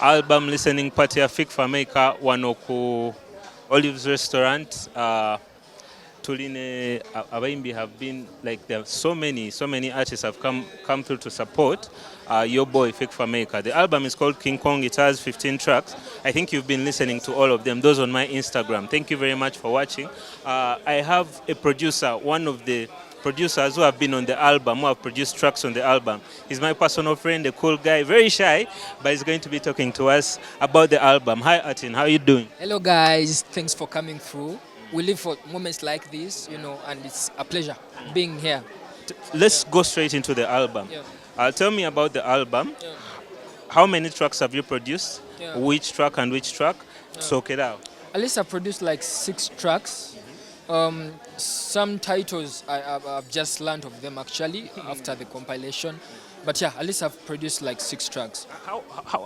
album listening party ya Fik Fameka wano ku Olives restaurant. Tuline Abaimbi have been like there are so many artists have come through to support your boy Fik Fameka. The album is called King Kong. It has 15 tracks. I think you've been listening to all of them. Those on my Instagram. Thank you very much for watching. I have a producer, one of the producers who have been on the album, who have produced tracks on the album. He's my personal friend, a cool guy, very shy, but he's going to be talking to us about the album. Hi, Artin, how are you doing? Hello, guys. Thanks for coming through. We live for moments like this, and it's a pleasure being here. Let's go straight into the album. Yeah. Tell me about the album. Yeah. How many tracks have you produced? Yeah. Which track and which track? Talk it out. At least I produced like 6 tracks. Some titles I've just learned of them actually after the compilation. But yeah, at least I've produced like 6 tracks.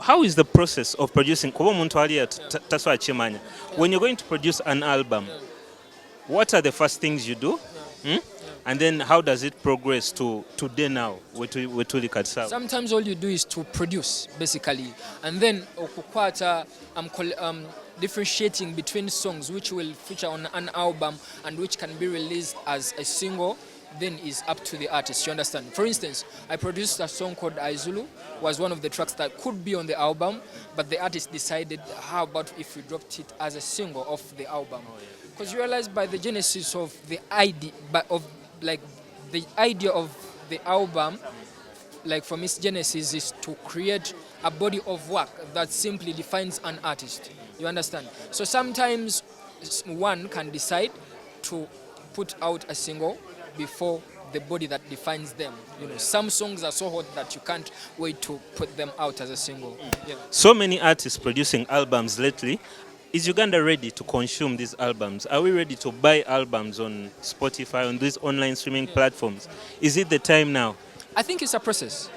How is the process of producing? Kuba omuntu ali taswa akimanya. When you're going to produce an album, what are the first things you do? And then how does it progress to today now? Sometimes all you do is to produce, basically. And then okukwata, differentiating between songs which will feature on an album and which can be released as a single, then is up to the artist, you understand? For instance, I produced a song called Aizulu, was one of the tracks that could be on the album, but the artist decided, how about if we dropped it as a single off the album? Because you realize by the genesis of the idea, the idea of the album, like from its genesis, is to create a body of work that simply defines an artist. You understand? So sometimes one can decide to put out a single before the body that defines them. Some songs are so hot that you can't wait to put them out as a single. Yeah. So many artists producing albums lately. Is Uganda ready to consume these albums? Are we ready to buy albums on Spotify, on these online streaming platforms? Is it the time now? I think it's a process.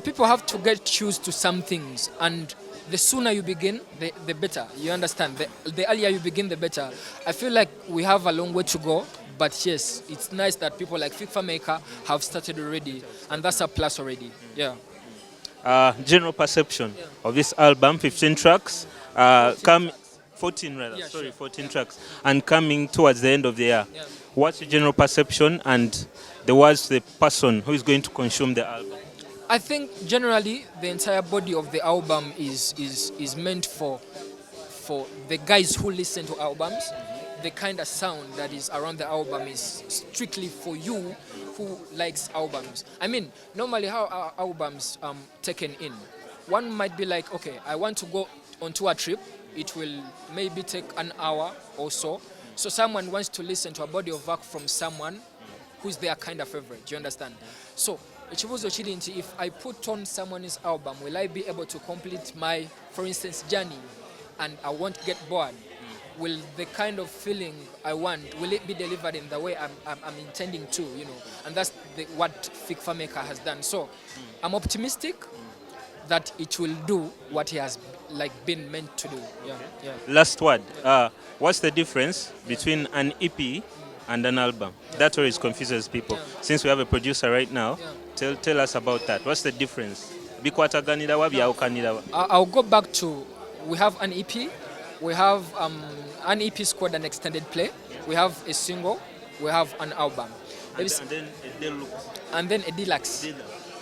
People have to get used to some things, and the sooner you begin, the better. You understand? The earlier you begin, the better. I feel like we have a long way to go, but yes, it's nice that people like Fik Fameka have started already, and that's a plus already. Yeah. General perception of this album, 15 tracks, 14 rather, Yeah, sorry, sure. 14 tracks, and coming towards the end of the year. Yeah. What's your general perception and the words the person who is going to consume the album? I think generally the entire body of the album is meant for the guys who listen to albums. The kind of sound that is around the album is strictly for you who likes albums. I mean, normally how are albums taken in? One might be like, okay, I want to go onto a trip. It will maybe take an hour or so. So someone wants to listen to a body of work from someone who's their kind of favorite. You understand? So if I put on someone's album, will I be able to complete my, for instance, journey, and I won't get bored? Will the kind of feeling I want, will it be delivered in the way I'm intending to, And that's what Fik Fameka has done. So I'm optimistic that it will do what he has been meant to do. Yeah. Last word. What's the difference between an EP and an album? That always confuses people. Yeah. Since we have a producer right now, tell us about that. What's the difference? I'll go back to, we have an EP. We have an EP squad, an extended play. We have a single. We have an album. And then a deluxe.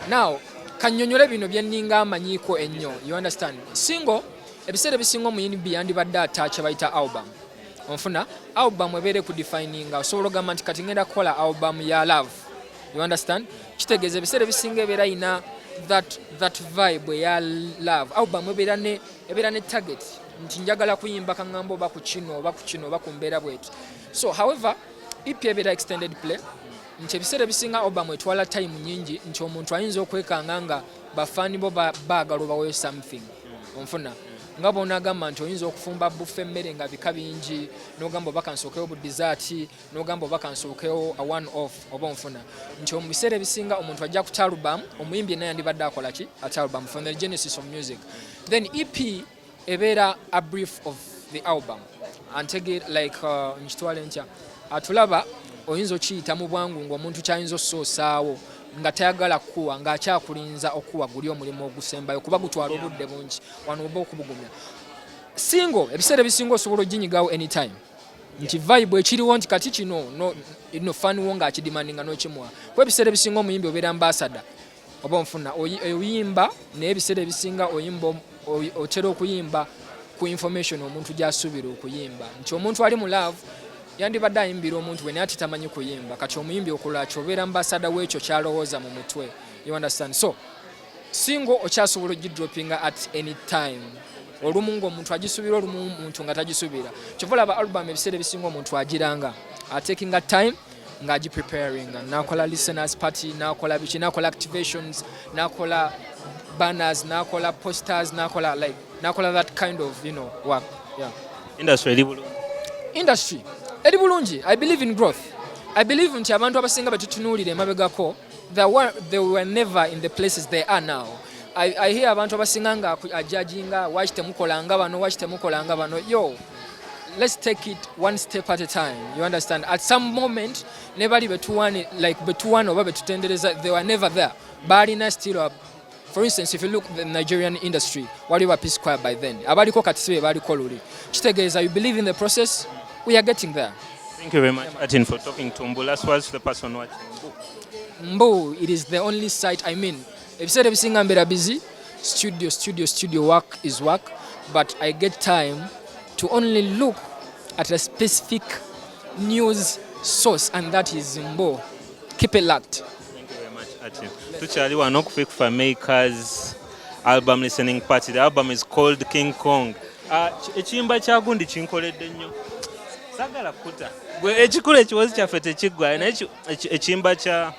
Now, kanyonyole bino byenninga amanyiko ennyo. You understand? Single, ebiseera ebisinga omuyimbi yandibadde ataacha bayita album. Onfuna album ebeere ku defininga osobola ogamba nti kati ngenda kukola album ya love. You understand? Kitegeeza ebiseera ebisinga ebeera ina that vibe ya love. Album ebeera ne target nti njagala kuyimba kaŋŋamba oba ku kino oba ku mbeera bweti. So however, EP ebeera extended play. Nti ebiseera ebisinga album etwala time nyingi nti omuntu ayinza okwekanga nga bafaani bo baagala obaweyo something. Onfuna nga bonaagamba nti oyinza okufumba buffe emmere nga bika bingi n'ogamba oba kansookewo bu dessert n'ogamba oba kansookewo a one off oba onfuna nti mu biseera ebisinga omuntu ajja ku album omuyimbi yenna yandibadde akola ki at album from the genesis of music. Then EP ebeera a brief of the album antege like nkitwale ntya atulaba oyinza okiyita mu bwangu ng'omuntu kyayinza ossoosaawo nga tayagala kuwa ng'akyakulinza okuwa guli omulimu ogusembayo kuba gutwala obudde bungi wano oba okubugumya single ebiseera ebisinga osobola oginyigawo anytime nti vibe ekiriwo nti kati kino no faniwo ng'akidimandinga n'okimuwa kuba ebiseera ebisinga omuyimbi obeera ambasada oba onfuna oyimba naye ebiseera ebisinga oyimba otera okuyimba ku information omuntu gy'asuubira okuyimba nti omuntu ali mu love yandibadde ayimbira omuntu we naye ati tamanyi kuyimba kati omuyimbi okulwaki obeera ambasada w'ekyo kyalowooza mu mutwe you understand so single okyasobola ogidropinga at any time olumu ng'omuntu agisuubira olumu omuntu nga tagisuubira kyova olaba album ebiseera ebisinga omuntu agiranga atakinga time ng'agipreparinga n'akola listeners party n'akola biki n'akola activations n'akola banners n'akola posters n'akola that kind of work yeah. Industry eri bulungi I believe in growth I believe nti abantu abasinga betutunuulira emabegako they were never in the places they are now I hear abantu abasinga nga ajajinga waki temukolanga bano waki temukolanga bano yo let's take it one step at a time you understand at some moment nebali betuwana oba betutendereza they were never there balina still for instance if you look at the Nigerian industry waliwo Peace Choir by then abaliko kati sibe baliko luli kitegeeza you believe in the process we are getting there. Thank you very much, Artin, for talking to Mbu. Last words to the person watching. Mbu, it is the only site, I mean, ebiseera ebisinga mbeera busy, studio work is work, but I get time to only look at a specific news source, and that is Mbu. Keep it locked. Thank you very much, Artin. Tukyali wano ku Fake for Makers album listening party. The album is called King Kong. Ekiyimba kya gundi kinkoledde nnyo. Sagala kuta. Gwe ekikulu ekiwozi kyaffe tekiggwa naye ekiyimba kya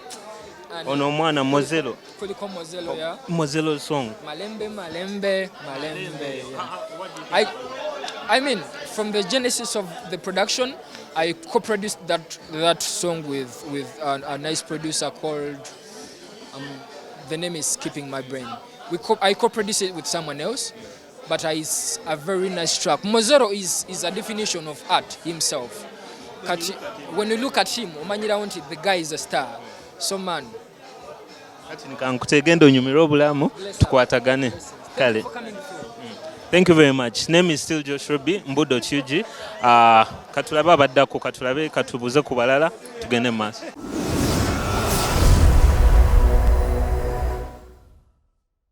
ono omwana Mozelo. Kuliko Mozelo ya. Mozelo song. Malembe. Yeah. I mean, from the genesis of the production, I co-produced that song with a nice producer called the name is skipping my brain. I co-produced it with someone else. But it's a very nice track. Mozero is a definition of art himself. When you look at him, the guy is a star. So man. Thank you very much. Name is still Josh Robbie, Mbu.ug. Katulabe abaddako katulabe katubuze ku balala tugende maaso.